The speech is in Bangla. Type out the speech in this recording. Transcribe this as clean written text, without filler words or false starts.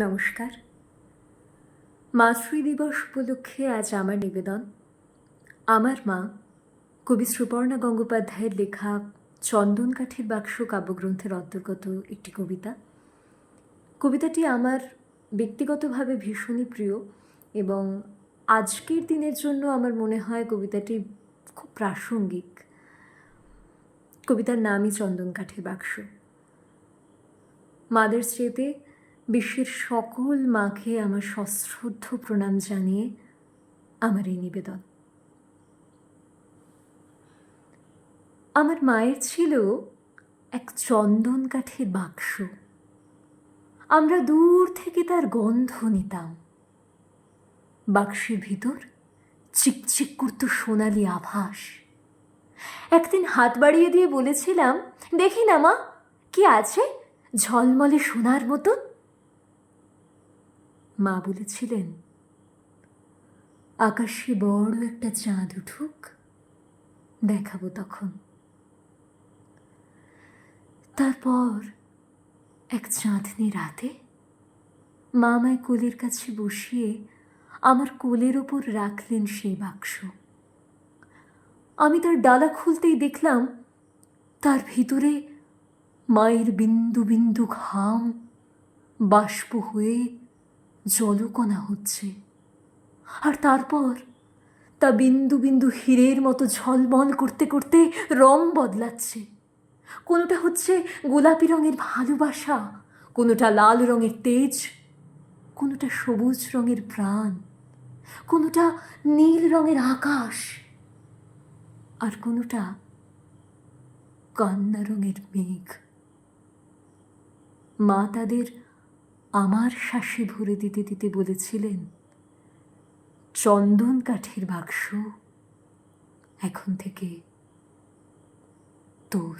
নমস্কার। মাতৃ দিবস উপলক্ষে আজ আমার নিবেদন আমার মা কবি শ্রুপর্ণা গঙ্গোপাধ্যায়ের লেখা চন্দন কাঠের বাক্স কাব্যগ্রন্থের অন্তর্গত একটি কবিতা। কবিতাটি আমার ব্যক্তিগতভাবে ভীষণই প্রিয় এবং আজকের দিনের জন্য আমার মনে হয় কবিতাটি খুব প্রাসঙ্গিক। কবিতার নামই চন্দন কাঠের বাক্স। মাদের স্মৃতিতে বিশ্বের সকল মাকে আমার সশ্রদ্ধ প্রণাম জানিয়ে আমার এই নিবেদন। আমার মায়ের ছিল এক চন্দন কাঠের বাক্স। আমরা দূর থেকে তার গন্ধ নিতাম। বাক্সের ভিতর চিকচিক করত সোনালি আভাস। একদিন হাত বাড়িয়ে দিয়ে বলেছিলাম, দেখি না মা, কি আছে ঝলমলে সোনার মতো। মা বলেছিলেন, আকাশে বড় একটা চাঁদ উঠুক, দেখাবো তখন। তারপর এক চাঁদনি রাতে মা আমায় কোলের কাছে বসিয়ে আমার কোলের ওপর রাখলেন সেই বাক্স। আমি তার ডালা খুলতেই দেখলাম তার ভিতরে মায়ের বিন্দু বিন্দু ঘাম বাষ্প হয়ে জলকণা হচ্ছে, আর তারপর তা বিন্দু বিন্দু হীরের মতো ঝলমল করতে করতে রং বদলাচ্ছে। কোনোটা হচ্ছে গোলাপি রঙের ভালোবাসা, কোনোটা লাল রঙের তেজ, কোনোটা সবুজ রঙের প্রাণ, কোনোটা নীল রঙের আকাশ, আর কোনোটা কান্না রঙের মেঘ। মা তাদের আমার শ্বাসে ভরে দিতে দিতে বলেছিলেন, চন্দন কাঠের বাক্স এখন থেকে তোর।